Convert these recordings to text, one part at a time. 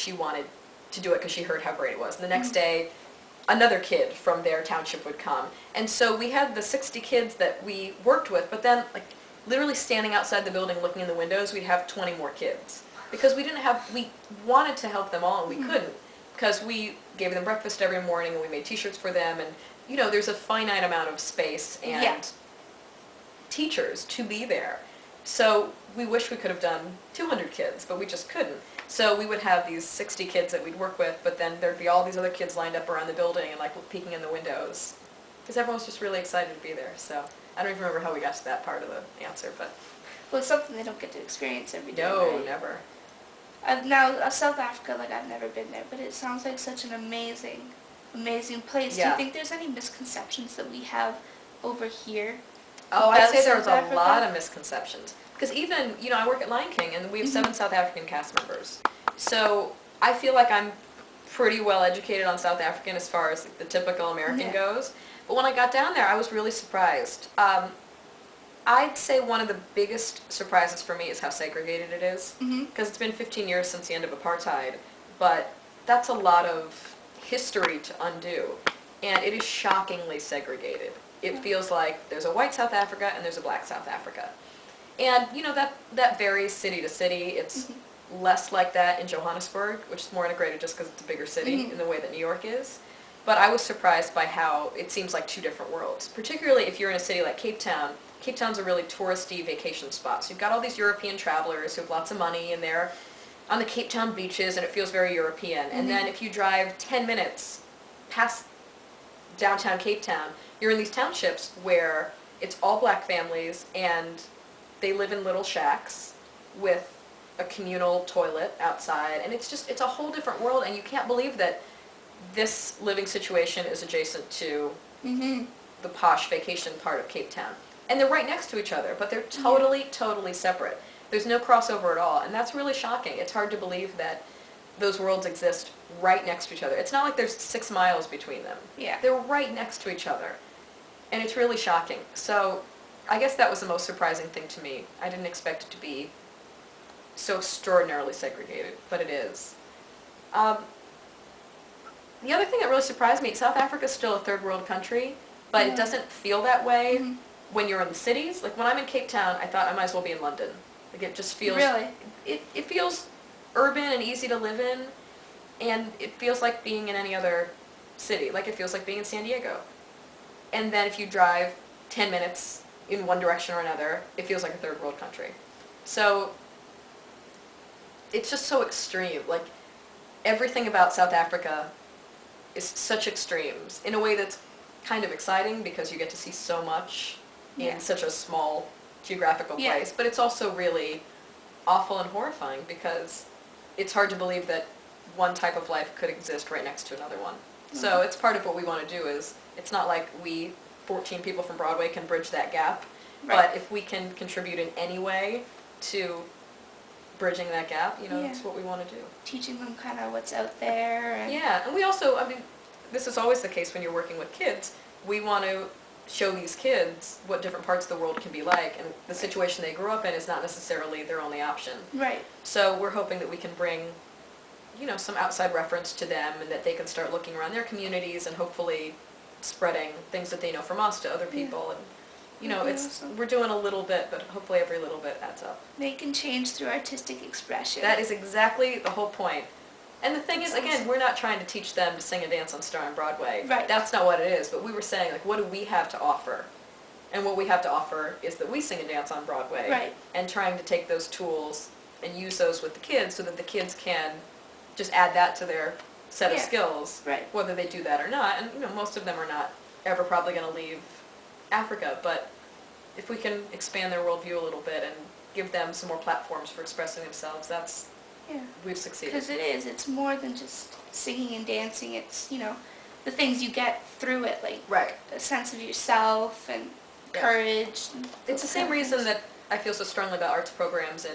she wanted to do it because she heard how great it was. And the next day, another kid from their township would come. And so we had the 60 kids that we worked with, but then like literally standing outside the building looking in the windows, we'd have 20 more kids. Because we wanted to help them all and we couldn't. Because we gave them breakfast every morning and we made t-shirts for them, and there's a finite amount of space and teachers to be there. So we wish we could have done 200 kids, but we just couldn't. So we would have these 60 kids that we'd work with, but then there'd be all these other kids lined up around the building and like peeking in the windows. Because everyone was just really excited to be there. So I don't even remember how we got to that part of the answer, but... Well, it's something they don't get to experience every day, No, right? never. Now, South Africa, like, I've never been there, but it sounds like such an amazing place. Yeah. Do you think there's any misconceptions that we have over here? Oh, I'd about say there's South a Africa? lot of misconceptions. Because even, I work at Lion King, and we have 7 South African cast members. So I feel like I'm pretty well educated on South African as far as like, the typical American goes. But when I got down there, I was really surprised. I'd say one of the biggest surprises for me is how segregated it is. Because it's been 15 years since the end of apartheid, but that's a lot of history to undo. And it is shockingly segregated. It feels like there's a white South Africa and there's a black South Africa. And, that varies city to city. It's less like that in Johannesburg, which is more integrated just because it's a bigger city in the way that New York is. But I was surprised by how it seems like two different worlds, particularly if you're in a city like Cape Town. Cape Town's a really touristy vacation spot. So you've got all these European travelers who have lots of money and they're on the Cape Town beaches and it feels very European. And then if you drive 10 minutes past downtown Cape Town, you're in these townships where it's all black families and they live in little shacks with a communal toilet outside. And it's a whole different world, and you can't believe that this living situation is adjacent to the posh vacation part of Cape Town. And they're right next to each other, but they're totally separate. There's no crossover at all, and that's really shocking. It's hard to believe that those worlds exist right next to each other. It's not like there's 6 miles between them. Yeah. They're right next to each other, and it's really shocking. So I guess that was the most surprising thing to me. I didn't expect it to be so extraordinarily segregated, but it is. The other thing that really surprised me, South Africa is still a third world country, but it doesn't feel that way when you're in the cities. Like when I'm in Cape Town, I thought I might as well be in London. Like it just feels... Really? It feels urban and easy to live in, and it feels like being in any other city. Like it feels like being in San Diego. And then if you drive 10 minutes in one direction or another, it feels like a third world country. So it's just so extreme. Like everything about South Africa is such extremes in a way that's kind of exciting because you get to see so much in such a small geographical place. But it's also really awful and horrifying because it's hard to believe that one type of life could exist right next to another one. So it's part of what we want to do is, it's not like we 14 people from Broadway can bridge that gap, but if we can contribute in any way to bridging that gap, that's what we want to do. Teaching them kind of what's out there. And And we also, this is always the case when you're working with kids. We want to show these kids what different parts of the world can be like, and the situation they grew up in is not necessarily their only option. Right. So we're hoping that we can bring, some outside reference to them, and that they can start looking around their communities and hopefully spreading things that they know from us to other people. And we're doing a little bit, but hopefully every little bit adds up. Making change through artistic expression. That is exactly the whole point. And the thing is, again, we're not trying to teach them to sing and dance on Star on Broadway. Right. That's not what it is. But we were saying, like, what do we have to offer? And what we have to offer is that we sing and dance on Broadway. Right. And trying to take those tools and use those with the kids so that the kids can just add that to their set of skills, right, whether they do that or not. And most of them are not ever probably going to leave Africa, but if we can expand their worldview a little bit and give them some more platforms for expressing themselves, we've succeeded. Because it's more than just singing and dancing. It's, the things you get through it, like a sense of yourself and courage. And it's the same reason that I feel so strongly about arts programs in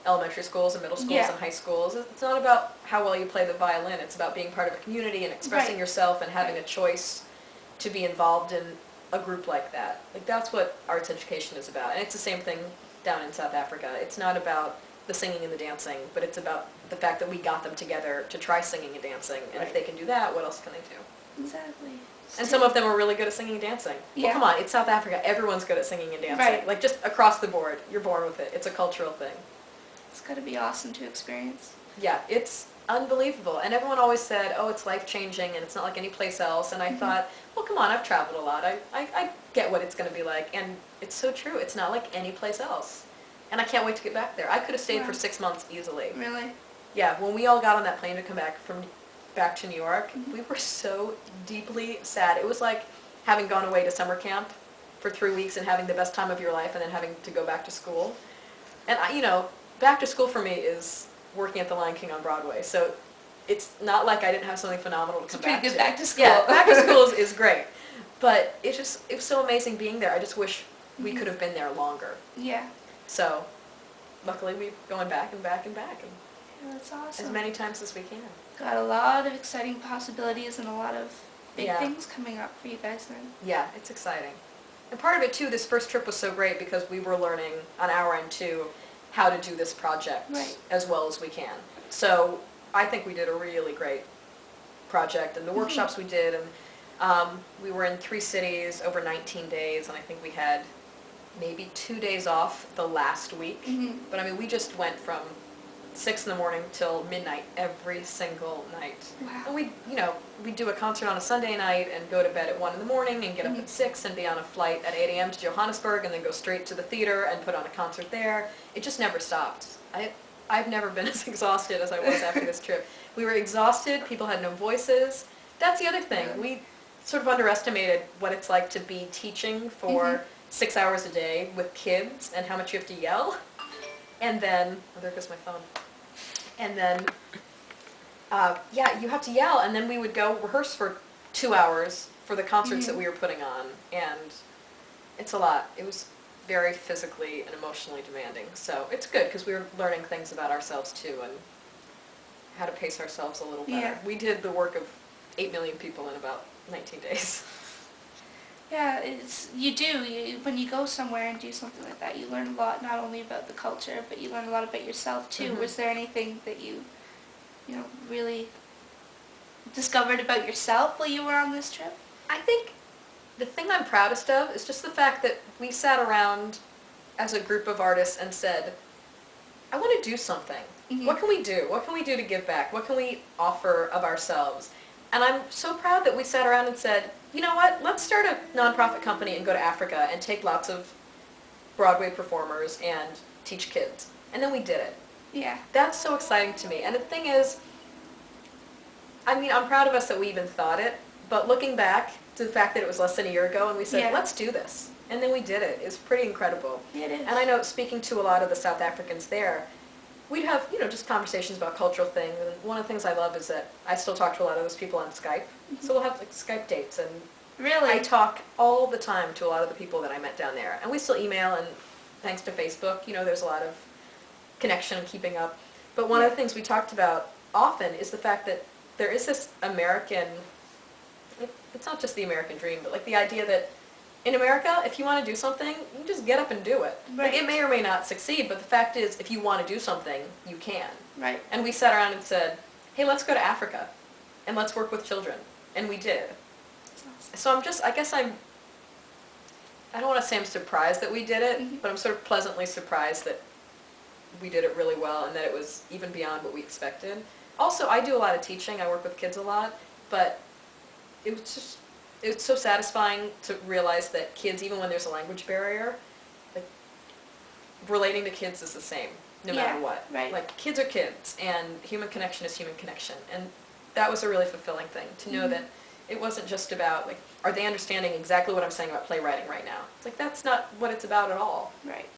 elementary schools and middle schools and high schools. It's not about how well you play the violin. It's about being part of a community and expressing yourself and having a choice to be involved in a group like that. Like that's what arts education is about. And it's the same thing down in South Africa. It's not about the singing and the dancing, but it's about the fact that we got them together to try singing and dancing. And if they can do that, what else can they do? Exactly. And some of them are really good at singing and dancing. Yeah. Well, come on, it's South Africa. Everyone's good at singing and dancing. Right. Like, just across the board. You're born with it. It's a cultural thing. It's got to be awesome to experience. Yeah, it's unbelievable. And everyone always said, oh, it's life-changing and it's not like any place else. And I thought, well, come on, I've traveled a lot. I get what it's going to be like. And it's so true. It's not like any place else. And I can't wait to get back there. I could have stayed for 6 months easily. Really? Yeah, when we all got on that plane to come back to New York, we were so deeply sad. It was like having gone away to summer camp for 3 weeks and having the best time of your life and then having to go back to school. And back to school for me is working at the Lion King on Broadway. So it's not like I didn't have something phenomenal to come back to. Pretty good back to school. Yeah, back to school is great. But it was so amazing being there. I just wish we could have been there longer. Yeah. So luckily we're going back and back and back. And Yeah, that's awesome. as many times as we can. Got a lot of exciting possibilities and a lot of big Yeah. things coming up for you guys then. Yeah, it's exciting. And part of it too, this first trip was so great because we were learning on our end too how to do this project as well as we can. So I think we did a really great project, and the workshops we did, and we were in 3 cities over 19 days, and I think we had maybe 2 days off the last week. But I mean, we just went from 6 in the morning till midnight every single night. Wow. And we'd do a concert on a Sunday night and go to bed at 1 in the morning and get up at 6 and be on a flight at 8 a.m. to Johannesburg and then go straight to the theater and put on a concert there. It just never stopped. I've never been as exhausted as I was after this trip. We were exhausted, people had no voices. That's the other thing. We sort of underestimated what it's like to be teaching for 6 hours a day with kids and how much you have to yell. And then, oh, there goes my phone. And then, you have to yell, and then we would go rehearse for 2 hours for the concerts that we were putting on, and it's a lot. It was very physically and emotionally demanding, so it's good because we were learning things about ourselves too and how to pace ourselves a little better. Yeah. We did the work of 8 million people in about 19 days. Yeah, when you go somewhere and do something like that, you learn a lot, not only about the culture, but you learn a lot about yourself too. Was there anything that you really discovered about yourself while you were on this trip? I think the thing I'm proudest of is just the fact that we sat around as a group of artists and said, I want to do something. What can we do? What can we do to give back? What can we offer of ourselves? And I'm so proud that we sat around and said, you know what, let's start a nonprofit company and go to Africa and take lots of Broadway performers and teach kids. And then we did it. Yeah. That's so exciting to me. And the thing is, I mean, I'm proud of us that we even thought it, but looking back to the fact that it was less than a year ago and we said, let's do this. And then we did it. It's pretty incredible. It is. And I know, speaking to a lot of the South Africans there, we'd have, just conversations about cultural things. And one of the things I love is that I still talk to a lot of those people on Skype. So we'll have like Skype dates, and Really? I talk all the time to a lot of the people that I met down there. And we still email, and thanks to Facebook, there's a lot of connection and keeping up. But one of the things we talked about often is the fact that there is this American, it's not just the American dream, but like the idea that in America, if you want to do something, you just get up and do it. Like, it may or may not succeed, but the fact is, if you want to do something, you can. Right. And we sat around and said, hey, let's go to Africa, and let's work with children. And we did. So I don't want to say I'm surprised that we did it, but I'm sort of pleasantly surprised that we did it really well and that it was even beyond what we expected. Also, I do a lot of teaching. I work with kids a lot, but it's so satisfying to realize that kids, even when there's a language barrier, like, relating to kids is the same, no matter what. Right. Like, kids are kids, and human connection is human connection. And that was a really fulfilling thing, to know that it wasn't just about, like, are they understanding exactly what I'm saying about playwriting right now? It's like, that's not what it's about at all. Right.